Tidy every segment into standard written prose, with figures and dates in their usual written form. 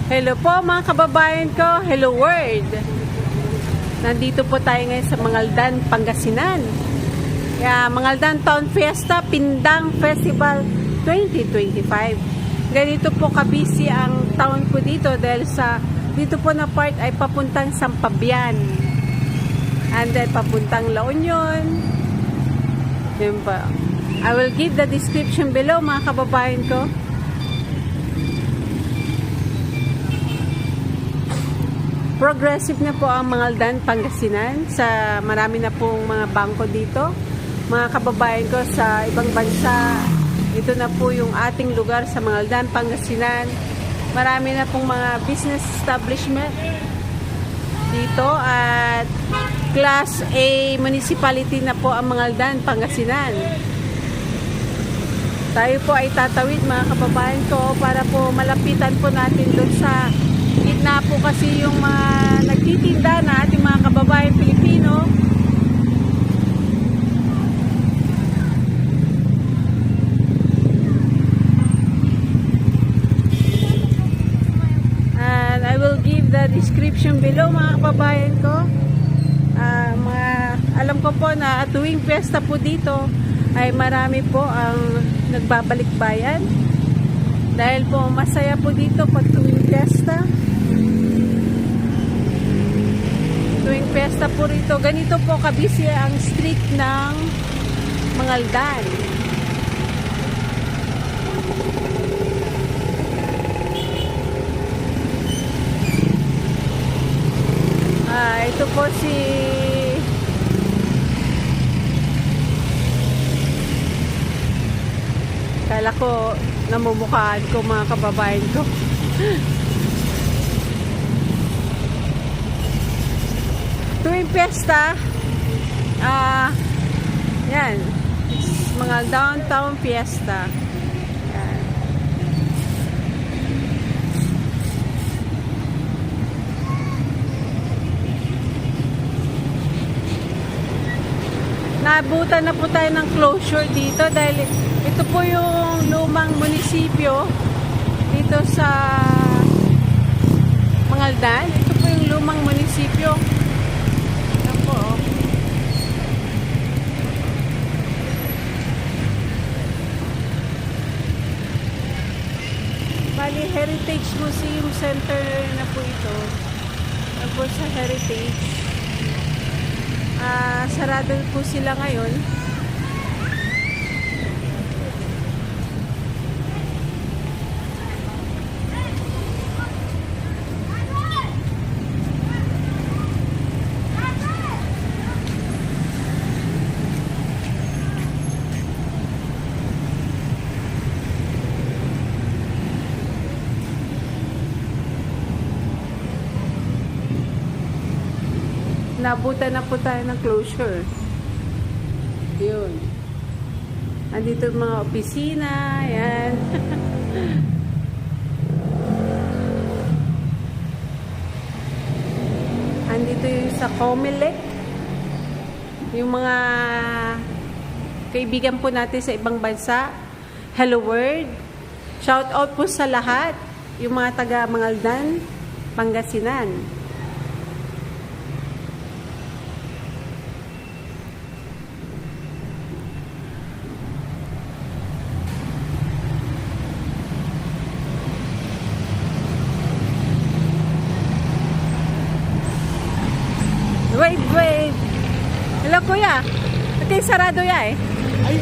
Hello po mga kababayan ko, hello world. Nandito po tayo ngayon sa Mangaldan, Pangasinan. Mangaldan Town Fiesta, Pindang Festival 2025. Ganito po kabisi ang town po dito dahil sa dito po na part ay papuntang Sampabian. And then papuntang La Union. Yun pa. I will give the description below mga kababayan ko. Progressive na po ang Mangaldan, Pangasinan. Marami na pong mga bangko dito. Mga kababayan ko sa ibang bansa, ito na po yung ating lugar sa Mangaldan, Pangasinan. Marami na pong mga business establishment dito at Class A municipality na po ang Mangaldan, Pangasinan. Tayo po ay tatawid mga kababayan ko para po malapitan po natin doon sa gitna po kasi yung mga nagtitinda na ating mga kababayan Pilipino. And I will give the description below mga kababayan ko. Alam ko po na tuwing piyesta po dito ay marami po ang nagbabalik bayan. Dahil po masaya po dito pag tuwing piyesta. Tuwing piyesta po rito, ganito po kabisi ang street ng Mangaldan. Ito po si kala ko namumukhaan ko mga kababayan ko. Tuwing piyesta, yan, mga downtown fiesta. Yan. Naabutan na po tayo ng closure dito dahil ito po yung lumang munisipyo dito sa Mangaldan. Ito po yung lumang munisipyo. Ito po. Bali, Heritage Museum Center na po ito. Ito po sa Heritage. Sarado po sila ngayon. Nabutan na po tayo ng closure. Yun. Andito yung mga opisina. Yan. Andito yung sa Comelec. Yung mga kaibigan po natin sa ibang bansa. Hello world. Shout out po sa lahat. Yung mga taga Mangaldan, Pangasinan. Wait. Hello, kuya. Ito yung sarado ya eh. Ay,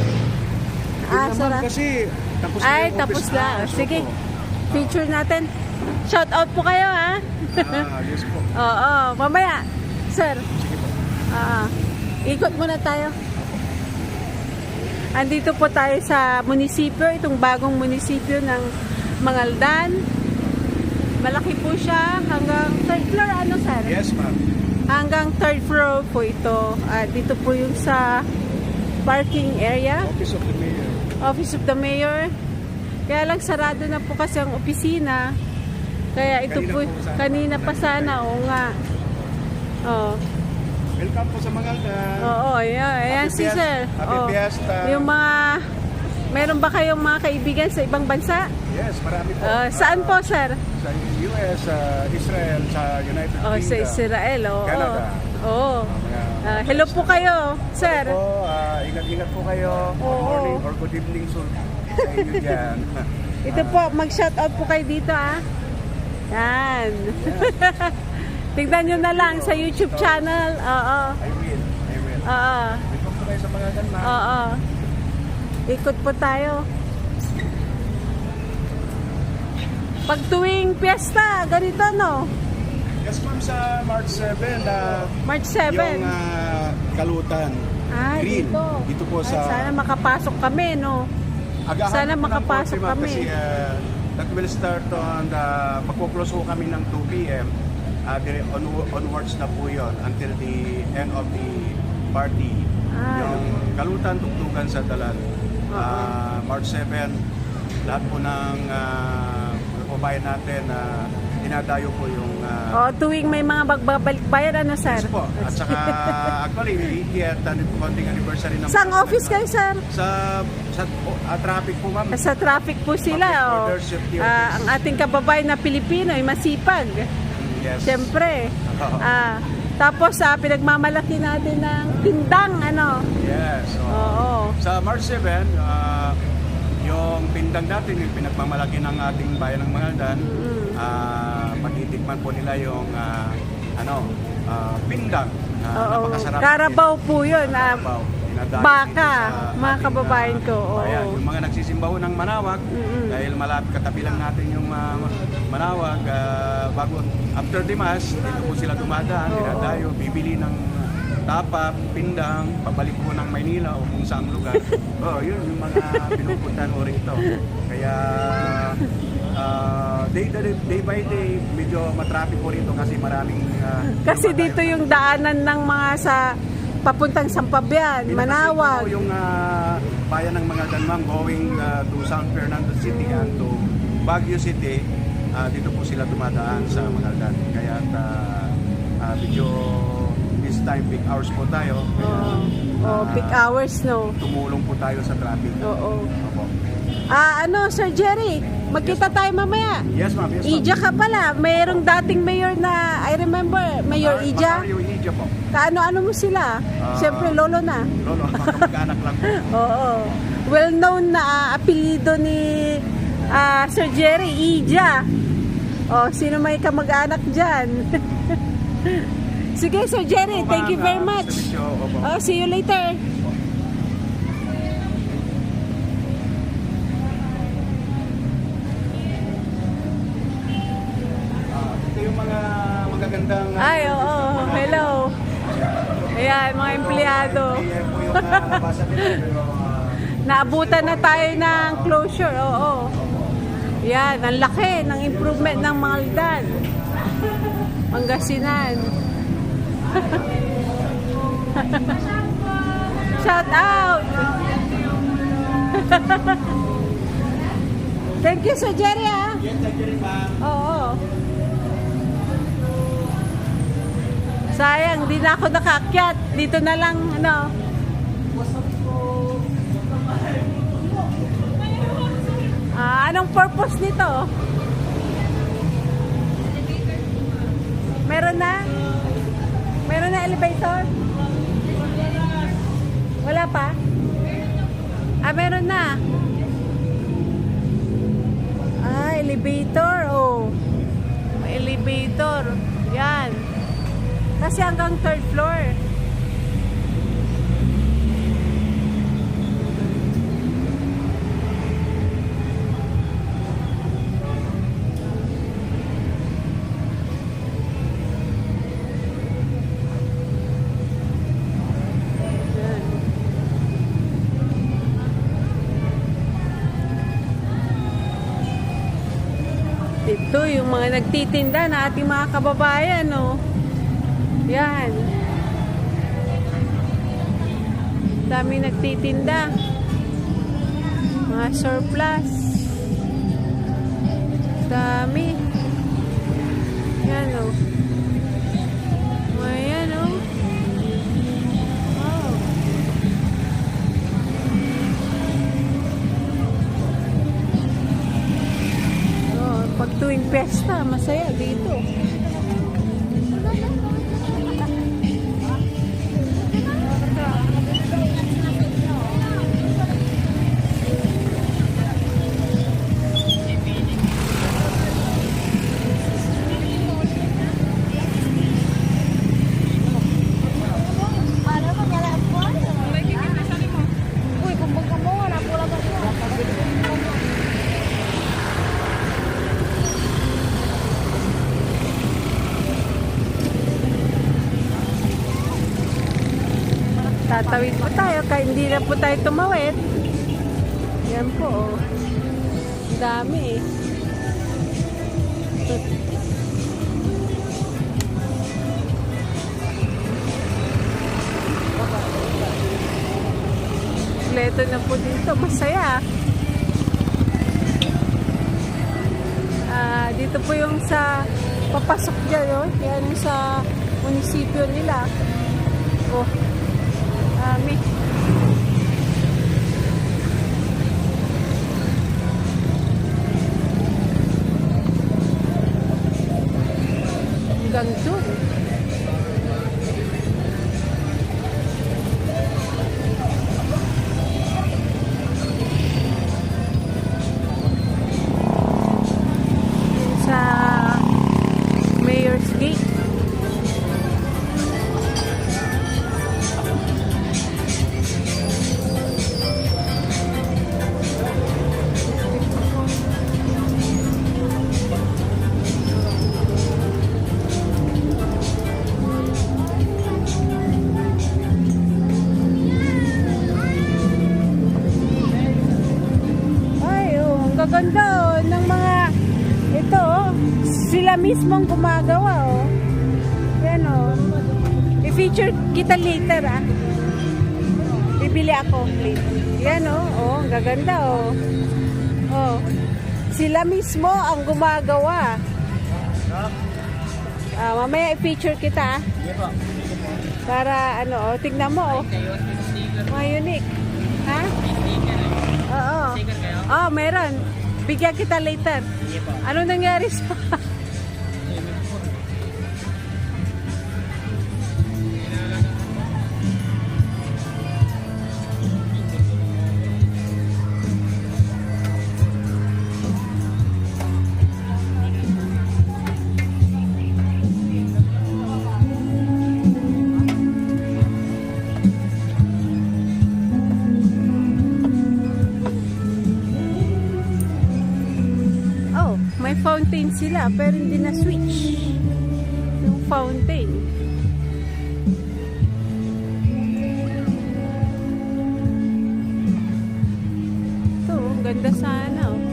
sarado. kasi tapos na Ay, yung tapos office. na. Sige, feature natin. Shout out po kayo, ha? Yes po. Oo, mamaya. Sir. Sige po. Ikot muna tayo. Andito po tayo sa munisipyo, itong bagong munisipyo ng Mangaldan. Malaki po siya hanggang third floor, ano sir? Yes, ma'am. Hanggang third floor po ito. Dito po yung sa parking area. Office of the Mayor. Office of the Mayor. Kaya lang sarado na po kasi ang opisina. Kaya ito kanina pa sana. Oo nga. Oo. Welcome po sa Mangaldan. Oo, ayan si sir. Happy Fiesta. Yung mga, meron ba kayong mga kaibigan sa ibang bansa? Yes, marami po. Saan po sir? Sa US, Israel, sa United Oh, sa Kingdom. Israel, oo. Canada. Oo. Mga- Hello po kayo, sir. Po, ingat-ingat po kayo. Good Oo. morning or good evening sa inyo dyan. Ito po, mag-shoutout po kayo dito, ah. Yan. Tignan nyo na lang sa YouTube channel. Oo. I will. Oo. Welcome po kayo sa mga ganma. Oo. Ikot po tayo. Pag tuwing piyesta, ganito, no? Yes ma'am, sa March 7, March 7. yung Kalutan. Ay, Green. dito. Dito po Ay, sa... sana makapasok kami, no? Agahan Sana po ng makapasok konti, ma'am, kami. Kasi that will start on magpo-close po kami ng 2 p.m. Onwards na po yun until the end of the party. Ah. Yung Kalutan, Tugtugan sa Dalan. March 7, lahat po ng kababayan natin dinadayo po yung O, tuwing may mga bagbabalik bayan, ano, sir? yes po. At saka actually, iikyat konting anniversary ng Saan office kayo, sir? sa traffic po ma'am. Sa traffic po sila, Public o. order safety office. Ang ating kababayan na Pilipino ay masipag. Yes. Siyempre. Oo. Tapos, pinagmamalaki natin ng tindang, ano. Yes. So, Oo. sa March 7, yung pindang natin, yung pinagmamalaki ng ating bayan ng Mangaldan, patitikman po nila yung pindang. Oo. Napakasarap. Karabaw po yun. Karabaw. Dinadayo baka, dito sa mga ating, kababayan ko, oo. bayan. Yung mga nagsisimba ho ng Manawag, dahil malapit katabi lang natin yung Manawag, bago after the mass, dito po sila dumadaan, dinadayo, bibili ng tapa, pindang, pabalik po ng Maynila o kung saang lugar. Yun yung mga pinupuntahan ko rito. Kaya day by day, medyo matraffic po rito kasi maraming... Kasi dito yung daanan ng mga sa papuntang Sampabian, Manawag. Pinakasin po yung bayan ng mga Ganmang going to San Fernando City and to Baguio City. Dito po sila dumadaan sa Mangaldan. Kaya medyo this time peak hours po tayo. Kaya, Peak hours, no? tumulong po tayo sa traffic. Oo. Opo. Sir Jerry, magkita tayo mamaya. Yes ma'am, yes ma'am. Ija ka pala. Mayroong dating mayor na, I remember, Mayor Ija. Mario Ija po. Kaano-ano mo sila? Siyempre, lolo na. Lolo, mag-anak lang po. Oo. Well-known na apelido ni Sir Jerry, Ija. Sino may kamag-anak dyan? Sige, Sir Jerry, thank you very much. See you later. Ito yung mga magagandang... Ay, oo. Hello. Ayan, mga empleyado. Yan po yung nabasa nila, pero... Naabutan na tayo ng closure, oo. Yan, ang laki ng improvement ng Mangaldan. Pangasinan. Shout out! Thank you, Sir Jerry, Yes, thank you rin, ma'am. Oo. Sayang, di na ako nakaakyat. Dito na lang, ano. Anong purpose nito? Meron na? Meron na elevator? Wala pa? Meron na. Elevator, May elevator. Yan. Kasi hanggang 3rd floor. Ito yung mga nagtitinda na ating mga kababayan, no? Yan. Dami nagtitinda. Mga surplus. Dami. Yan, no? Ayan, no? Wow. Pag tuwing pesta, masaya dito. Tatawid po tayo, kaya hindi na po tayo tumawid. Yan po, oh. Ang dami eh. Kompleto na po dito, masaya. Dito po yung sa papasok dyan, oh. Yan yung sa munisipyo nila. Oh. Dami. Hanggang doon. Sa Mayor's Gate. Ganda ng mga ito, sila mismong gumagawa, oh. Yan, oh. I-feature kita later, ah. Bibili ako later. Yan, oh. Oh, ang gaganda, oh. Oh. Sila mismo ang gumagawa. Mamaya i-feature kita, ah. Para ano, oh, tignan mo, oh. Mga unique. Ha? Oo. Oh, meron. Bigyan kita later. Ano nangyari sa... May fountain sila pero hindi na switch yung fountain. Ito, ganda sana, oh.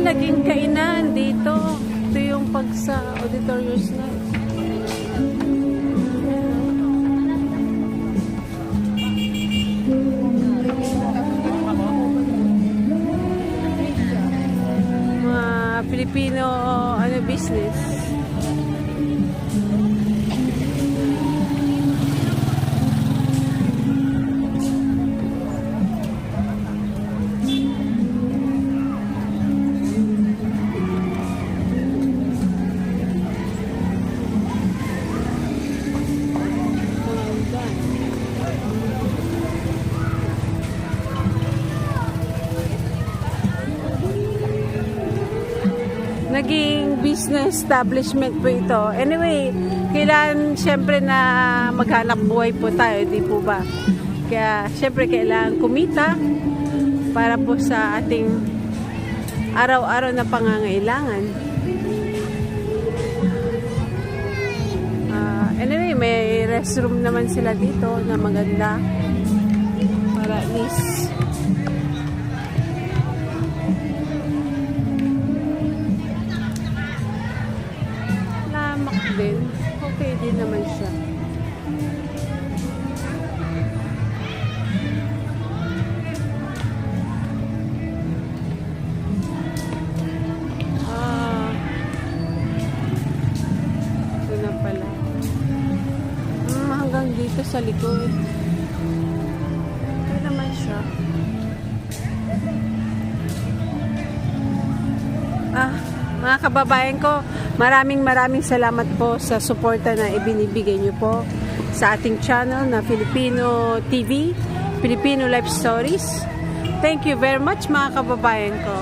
Naging kainan dito. Ito yung pag sa Auditorious na. Mga Filipino business. Naging business establishment po ito. Anyway, kailangan syempre na maghanap buhay po tayo, di po ba? Kaya syempre kailangan kumita para po sa ating araw-araw na pangangailangan. restroom naman sila dito na maganda. Para at least lamak din. Okay din naman siya. Ito na pala. Hanggang dito sa likod. Ito naman siya. Mga kababayan ko, maraming salamat po sa suporta na ibinibigay niyo po sa ating channel na Filipino TV, Filipino Life Stories. Thank you very much mga kababayan ko.